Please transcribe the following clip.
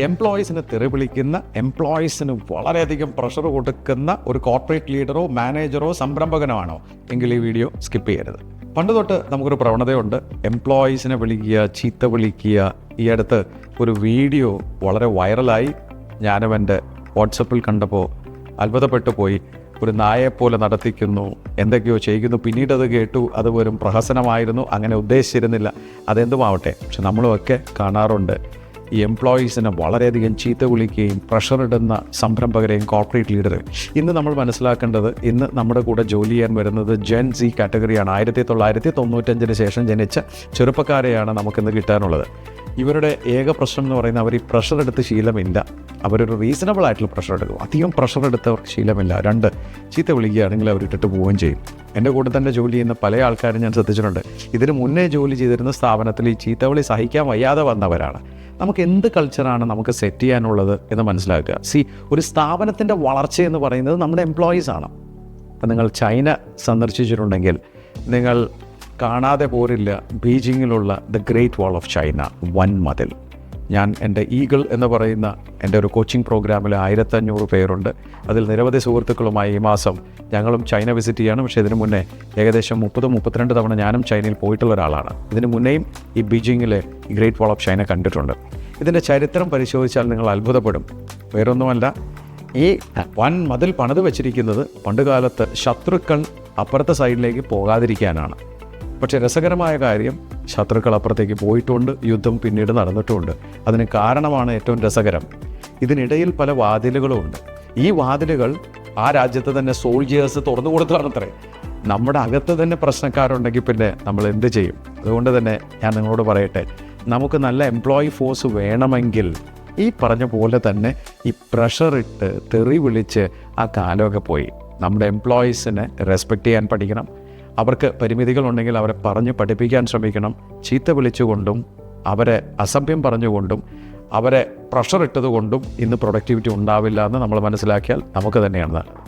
എംപ്ലോയീസിനെ തെറി വിളിക്കുന്ന, എംപ്ലോയീസിന് വളരെയധികം പ്രഷർ കൊടുക്കുന്ന ഒരു കോർപ്പറേറ്റ് ലീഡറോ മാനേജറോ സംരംഭകനോ ആണോ എങ്കിൽ ഈ വീഡിയോ സ്കിപ്പ് ചെയ്യരുത്. പണ്ട് തൊട്ട് നമുക്കൊരു പ്രവണതയുണ്ട്, എംപ്ലോയീസിനെ വിളിക്കുക, ചീത്ത വിളിക്കുക. ഈ അടുത്ത് ഒരു വീഡിയോ വളരെ വൈറലായി. ഞാനും എൻ്റെ വാട്സപ്പിൽ കണ്ടപ്പോൾ അത്ഭുതപ്പെട്ടു പോയി. ഒരു നായയെപ്പോലെ നടത്തിക്കുന്നു, എന്തൊക്കെയോ ചെയ്യുന്നു. പിന്നീട് അത് കേട്ടു, അത് വെറും പ്രഹസനമായിരുന്നു, അങ്ങനെ ഉദ്ദേശിച്ചിരുന്നില്ല. അതെന്തുമാവട്ടെ, പക്ഷെ നമ്മളുമൊക്കെ കാണാറുണ്ട് ഈ എംപ്ലോയീസിനെ വളരെയധികം ചീത്ത വിളിക്കുകയും പ്രഷറിടുന്ന സംരംഭകരെയും കോർപ്പറേറ്റ് ലീഡറെയും. ഇന്ന് നമ്മൾ മനസ്സിലാക്കേണ്ടത്, ഇന്ന് നമ്മുടെ കൂടെ ജോലി ചെയ്യാൻ വരുന്നത് ജെൻ സി കാറ്റഗറിയാണ്. 1995 ശേഷം ജനിച്ച ചെറുപ്പക്കാരെയാണ് നമുക്കിന്ന് കിട്ടാനുള്ളത്. ഇവരുടെ ഏക പ്രശ്നം എന്ന് പറയുന്നത്, അവർ ഈ പ്രഷർ എടുത്ത് ശീലമില്ല. അവരൊരു റീസണബിൾ ആയിട്ടുള്ള പ്രഷർ എടുക്കും. അധികം പ്രഷർ എടുത്തവർക്ക് ശീലമില്ല. 2, ചീത്ത വിളിക്കുകയാണെങ്കിൽ അവർ ഇട്ടിട്ട് പോവുകയും ചെയ്യും. എൻ്റെ കൂടെ തന്നെ ജോലി ചെയ്യുന്ന പല ആൾക്കാരും ഞാൻ ശ്രദ്ധിച്ചിട്ടുണ്ട്. ഇതിന് മുന്നേ ജോലി ചെയ്തിരുന്ന സ്ഥാപനത്തിൽ ഈ ചീത്തവിളി സഹിക്കാൻ വയ്യാതെ വന്നവരാണ്. നമുക്ക് എന്ത് കൾച്ചറാണ് നമുക്ക് സെറ്റ് ചെയ്യാനുള്ളത് എന്ന് മനസ്സിലാക്കുക. ഒരു സ്ഥാപനത്തിൻ്റെ വളർച്ചയെന്ന് പറയുന്നത് നമ്മുടെ എംപ്ലോയീസാണ്. അപ്പം നിങ്ങൾ ചൈന സന്ദർശിച്ചിട്ടുണ്ടെങ്കിൽ നിങ്ങൾ കാണാതെ പോരില്ല ബീജിങ്ങിലുള്ള the great wall of China, വൻമതിൽ. ഞാൻ എൻ്റെ ഈഗിൾ എന്ന് പറയുന്ന എൻ്റെ ഒരു കോച്ചിങ് പ്രോഗ്രാമിൽ 1500 പേരുണ്ട്. അതിൽ നിരവധി സുഹൃത്തുക്കളുമായി ഈ മാസം ഞങ്ങളും ചൈന വിസിറ്റ് ചെയ്യണം. പക്ഷേ ഇതിനു മുന്നേ ഏകദേശം 30-32 തവണ ഞാനും ചൈനയിൽ പോയിട്ടുള്ള ഒരാളാണ്. ഇതിന് മുന്നേയും ഈ ബീജിങ്ങിലെ ഗ്രേറ്റ് വാൾ ഓഫ് ചൈന കണ്ടിട്ടുണ്ട്. ഇതിൻ്റെ ചരിത്രം പരിശോധിച്ചാൽ നിങ്ങൾ അത്ഭുതപ്പെടും. വേറൊന്നുമല്ല, ഈ വൻമതിൽ പണിത് വെച്ചിരിക്കുന്നത് പണ്ടുകാലത്ത് ശത്രുക്കൾ അപ്പുറത്തെ സൈഡിലേക്ക് പോകാതിരിക്കാനാണ്. പക്ഷേ രസകരമായ കാര്യം, ശത്രുക്കൾ അപ്പുറത്തേക്ക് പോയിട്ടുണ്ട്, യുദ്ധം പിന്നീട് നടന്നിട്ടുമുണ്ട്. അതിന് കാരണമാണ് ഏറ്റവും രസകരം, ഇതിനിടയിൽ പല വാതിലുകളുമുണ്ട്. ഈ വാതിലുകൾ ആ രാജ്യത്ത് തന്നെ സോൾജിയേഴ്സ് തുറന്നു കൊടുത്തതാണത്രേ. നമ്മുടെ അകത്ത് തന്നെ പ്രശ്നക്കാരുണ്ടെങ്കിൽ പിന്നെ നമ്മൾ എന്ത് ചെയ്യും? അതുകൊണ്ട് തന്നെ ഞാൻ നിങ്ങളോട് പറയട്ടെ, നമുക്ക് നല്ല എംപ്ലോയി ഫോഴ്സ് വേണമെങ്കിൽ ഈ പറഞ്ഞ പോലെ തന്നെ ഈ പ്രഷറിട്ട് തെറി വിളിച്ച് ആ കാലമൊക്കെ പോയി. നമ്മുടെ എംപ്ലോയീസിനെ റെസ്പെക്റ്റ് ചെയ്യാൻ പഠിക്കണം. അവർക്ക് പരിമിതികളുണ്ടെങ്കിൽ അവരെ പറഞ്ഞ് പഠിപ്പിക്കാൻ ശ്രമിക്കണം. ചീത്ത വിളിച്ചുകൊണ്ടും അവരെ അസഭ്യം പറഞ്ഞുകൊണ്ടും അവരെ പ്രഷർ ഇട്ടതുകൊണ്ടും ഇന്ന് പ്രൊഡക്ടിവിറ്റി ഉണ്ടാവില്ല എന്ന് നമ്മൾ മനസ്സിലാക്കിയാൽ നമുക്ക് തന്നെയാണ് നല്ലത്.